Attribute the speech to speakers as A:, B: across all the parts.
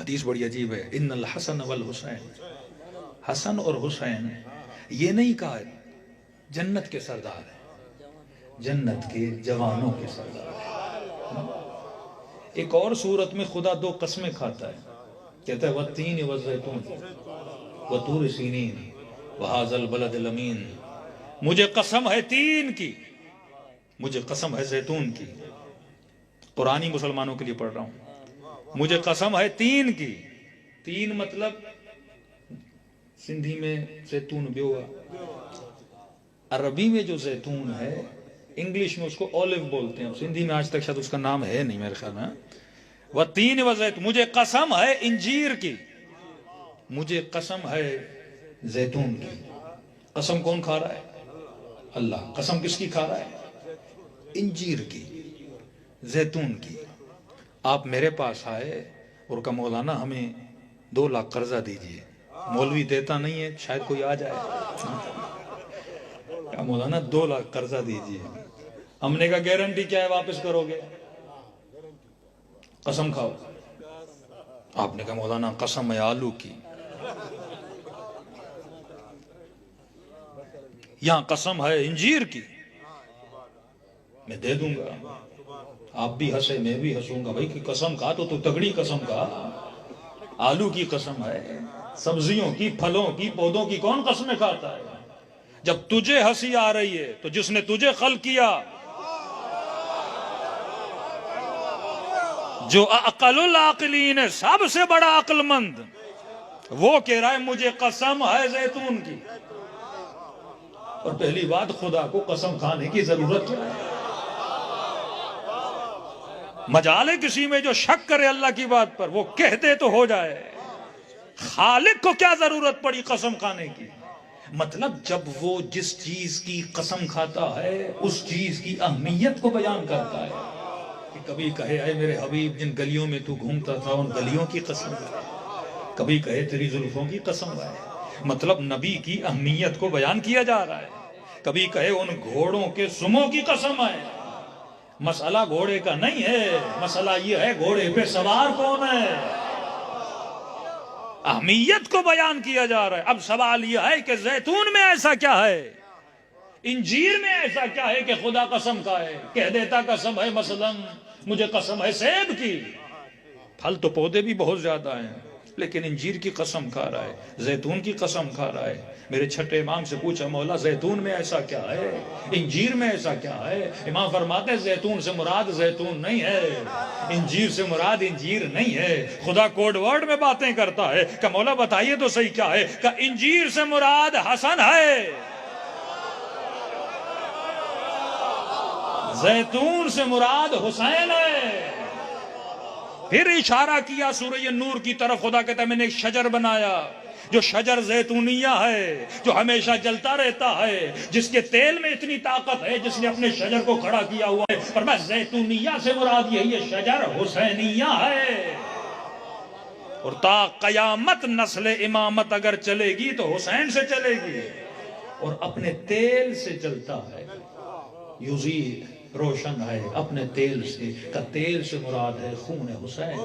A: حدیث بڑی عجیب ہے، ان الحسن والحسین، حسن اور حسین یہ نہیں کہا جنت کے سردار ہیں، جنت کے جوانوں کے سردار ہیں۔ ایک اور صورت میں خدا دو قسمیں کھاتا ہے، کہتا ہے والتین والزیتون وطور سینین وہذا البلد الامین، مجھے قسم ہے تین کی، مجھے قسم ہے زیتون کی، قرآنی مسلمانوں کے لیے پڑھ رہا ہوں، مجھے قسم ہے تین کی، تین مطلب سندھی میں زیتون بھی ہوا، عربی میں جو زیتون ہے انگلش میں اس کو اولیو بولتے ہیں، سندھی میں آج تک شاید اس کا نام ہے نہیں میرے خیال میں۔ وَالتِّينِ وَالزَّيْتُونِ، مجھے قسم ہے انجیر کی، مجھے قسم ہے زیتون کی۔ قسم کون کھا رہا ہے؟ اللہ۔ قسم کس کی کھا رہا ہے؟ انجیر کی، زیتون کی۔ آپ میرے پاس آئے اور کہا مولانا ہمیں 2 لاکھ قرضہ دیجئے، مولوی دیتا نہیں ہے، شاید کوئی آ جائے، کہا مولانا 2 لاکھ قرضہ دیجئے، ہم نے کہا گارنٹی کیا ہے واپس کرو گے؟ قسم کھاؤ۔ آپ نے کہا مولانا قسم ہے آلو کی، یہاں قسم ہے انجیر کی، میں دے دوں گا۔ آپ بھی ہنسے میں بھی ہنسوں گا، بھائی کی قسم کھا تو تگڑی قسم کھا، آلو کی قسم ہے، سبزیوں کی، پھلوں کی، پودوں کی کون قسمیں کھاتا ہے؟ جب تجھے ہنسی آ رہی ہے تو جس نے تجھے خلق کیا، جو اقل العاقلین ہے، سب سے بڑا عقل مند، وہ کہہ رہا ہے مجھے قسم ہے زیتون کی۔ اور پہلی بات خدا کو قسم کھانے کی ضرورت کیا ہے؟ مجال ہے کسی میں جو شک کرے اللہ کی بات پر، وہ کہہ دے تو ہو جائے۔ خالق کو کیا ضرورت پڑی قسم کھانے کی؟ مطلب جب وہ جس چیز کی قسم کھاتا ہے اس چیز کی اہمیت کو بیان کرتا ہے، کہ کبھی کہے اے میرے حبیب جن گلیوں میں تو گھومتا تھا ان گلیوں کی قسم ہے، کبھی کہے تیری زلفوں کی قسم ہے، مطلب نبی کی اہمیت کو بیان کیا جا رہا ہے۔ کبھی کہے ان گھوڑوں کے سموں کی قسم ہے، مسئلہ گھوڑے کا نہیں ہے، مسئلہ یہ ہے گھوڑے پہ سوار کون ہے، اہمیت کو بیان کیا جا رہا ہے۔ اب سوال یہ ہے کہ زیتون میں ایسا کیا ہے، انجیر میں ایسا کیا ہے کہ خدا قسم کھائے؟ کہہ دیتا قسم ہے مثلا مجھے قسم ہے سیب کی، پھل تو پودے بھی بہت زیادہ ہیں، لیکن انجیر کی قسم کھا رہا ہے، زیتون کی قسم کھا رہا ہے۔ میرے چھٹے امام سے پوچھا مولا زیتون میں ایسا کیا ہے، انجیر میں ایسا کیا ہے؟ امام فرماتے ہیں زیتون سے مراد زیتون نہیں ہے، انجیر سے مراد انجیر نہیں ہے۔ خدا کوڈ ورڈ میں باتیں کرتا ہے کہ مولا بتائیے تو صحیح کیا ہے، کہ انجیر سے مراد حسن ہے، زیتون سے مراد حسین ہے۔ پھر اشارہ کیا سورہ نور کی طرف، خدا کہتا ہے میں نے ایک شجر بنایا جو شجر زیتونیہ ہے، جو ہمیشہ جلتا رہتا ہے، جس کے تیل میں اتنی طاقت ہے جس نے اپنے شجر کو کھڑا کیا ہوا ہے۔ فرمایا زیتونیہ سے مراد یہی ہے، شجر حسینیہ ہے، اور تا قیامت نسل امامت اگر چلے گی تو حسین سے چلے گی، اور اپنے تیل سے چلتا ہے، یزید روشن ہے اپنے تیل سے، کا تیل سے مراد ہے خون حسین۔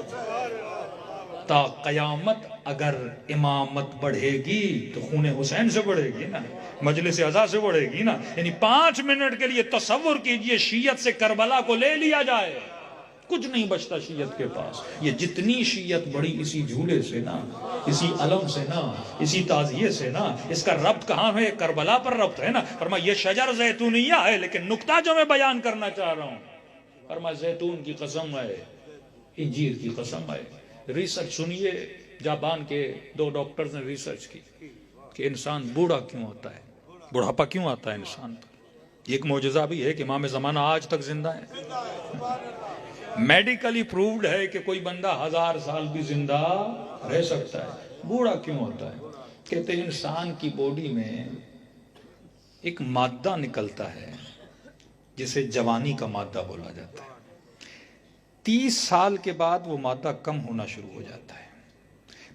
A: تا قیامت اگر امامت بڑھے گی تو خون حسین سے بڑھے گی نا، مجلس عزا سے بڑھے گی نا۔ یعنی 5 منٹ کے لیے تصور کیجئے شیعت سے کربلا کو لے لیا جائے، کچھ نہیں بچتا شیعت کے پاس۔ یہ جتنی شیعت بڑی اسی جھولے سے نا، اسی علم سے نا، اسی تعزیے سے نا۔ اس کا ربط کہاں ہے؟ کربلا پر ربط ہے نا۔ فرمایا یہ شجر زیتونیہ ہے، لیکن نقطہ جو میں بیان کرنا چاہ رہا ہوں، فرمایا زیتون کی قسم ہے، انجیر کی قسم ہے۔ ریسرچ سنیے، جاپان کے 2 ڈاکٹرز نے ریسرچ کی کہ انسان بوڑھا کیوں ہوتا ہے، بڑھاپا کیوں آتا ہے انسان پر۔ ایک معجزہ بھی ہے کہ امام زمانہ آج تک زندہ ہے، میڈیکلی پرووڈ ہے کہ کوئی بندہ 1000 سال بھی زندہ رہ سکتا ہے۔ بوڑھا کیوں ہوتا ہے؟ کہتے ہیں انسان کی باڈی میں ایک مادہ نکلتا ہے جسے جوانی کا مادہ بولا جاتا ہے، 30 سال کے بعد وہ مادہ کم ہونا شروع ہو جاتا ہے،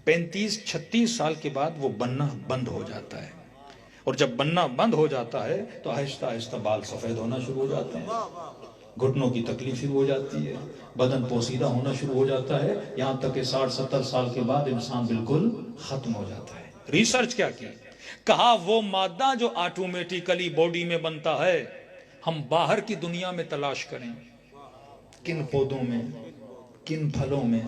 A: 35-36 سال کے بعد وہ بننا بند ہو جاتا ہے، اور جب بننا بند ہو جاتا ہے تو آہستہ آہستہ بال سفید ہونا شروع ہو جاتے ہیں، گھٹنوں کی تکلیف شروع ہو جاتی ہے، بدن پوسیدہ ہونا شروع ہو جاتا ہے، یہاں تک کہ 60-70 سال کے بعد انسان بالکل ختم ہو جاتا ہے۔ ریسرچ کیا کی؟ کہا وہ مادہ جو آٹومیٹیکلی باڈی میں بنتا ہے ہم باہر کی دنیا میں تلاش کریں، کن پودوں میں، کن پھلوں میں،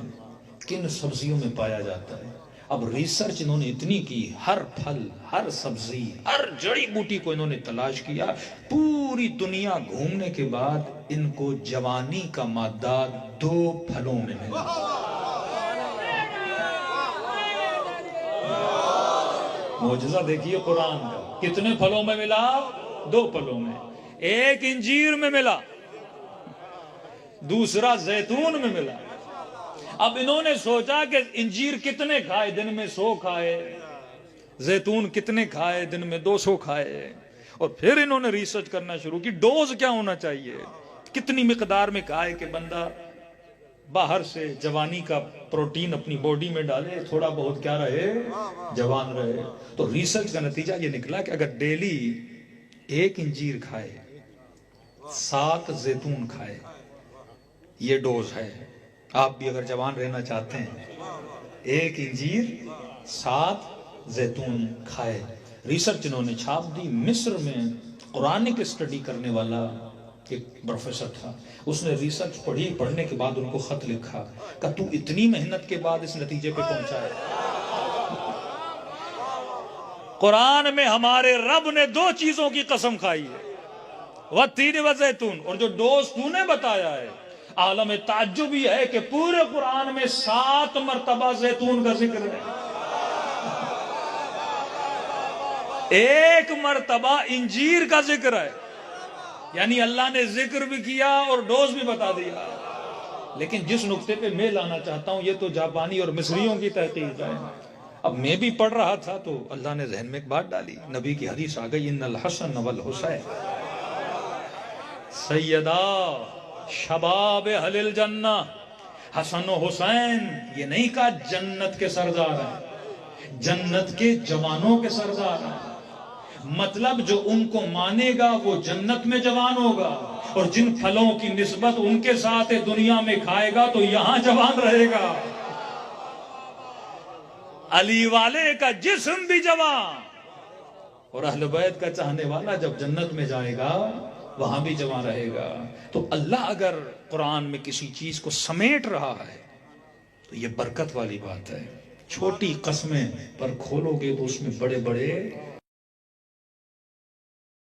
A: کن سبزیوں میں پایا جاتا ہے۔ اب ریسرچ انہوں نے اتنی کی، ہر پھل، ہر سبزی، ہر جڑی بوٹی کو انہوں نے تلاش کیا، پوری دنیا گھومنے کے بعد ان کو جوانی کا مادہ 2 پھلوں میں ملا۔ معجزہ دیکھیے قرآن کا، کتنے پھلوں میں ملا؟ 2 پھلوں میں۔ ایک انجیر میں ملا، دوسرا زیتون میں ملا۔ اب انہوں نے سوچا کہ انجیر کتنے کھائے، دن میں 100 کھائے، زیتون کتنے کھائے، دن میں 200 کھائے، اور پھر انہوں نے ریسرچ کرنا شروع کی ڈوز کیا ہونا چاہیے، کتنی مقدار میں کھائے کہ بندہ باہر سے جوانی کا پروٹین اپنی باڈی میں ڈالے، تھوڑا بہت کیا رہے، جوان رہے۔ تو ریسرچ کا نتیجہ یہ نکلا کہ اگر ڈیلی 1 انجیر کھائے، 7 زیتون کھائے، یہ ڈوز ہے۔ آپ بھی اگر جوان رہنا چاہتے ہیں 1 انجیر 7 زیتون کھائے۔ ریسرچ انہوں نے چھاپ دی۔ مصر میں قرآنک اسٹڈی کرنے والا ایک پروفیسر تھا، اس نے ریسرچ پڑھی، پڑھنے کے بعد ان کو خط لکھا کہ تو اتنی محنت کے بعد اس نتیجے پہ پہنچا ہے۔ قرآن میں ہمارے رب نے 2 چیزوں کی قسم کھائی ہے، والتین والزیتون، اور جو ڈوز تو نے بتایا ہے، عالم تعجب یہ ہے کہ پورے قرآن میں 7 مرتبہ زیتون کا ذکر ہے، 1 مرتبہ انجیر کا ذکر ہے، یعنی اللہ نے ذکر بھی کیا اور ڈوز بھی بتا دیا۔ لیکن جس نقطے پہ میں لانا چاہتا ہوں، یہ تو جاپانی اور مصریوں کی تحقیق ہے۔ اب میں بھی پڑھ رہا تھا تو اللہ نے ذہن میں ایک بات ڈالی، نبی کی حدیث آ گئی، ان الحسن والحسین سیدہ شباب اہل الجنہ۔ حسن و حسین یہ نہیں کہا جنت کے سردار ہیں، جنت کے جوانوں کے سردار ہیں۔ مطلب جو ان کو مانے گا وہ جنت میں جوان ہوگا، اور جن پھلوں کی نسبت ان کے ساتھ دنیا میں کھائے گا تو یہاں جوان رہے گا۔ علی والے کا جسم بھی جوان، اور اہل بیت کا چاہنے والا جب جنت میں جائے گا وہاں بھی جوان رہے گا۔ تو اللہ اگر قرآن میں کسی چیز کو سمیٹ رہا ہے تو یہ برکت والی بات ہے۔ چھوٹی قسمیں پر کھولو گے تو اس میں بڑے بڑے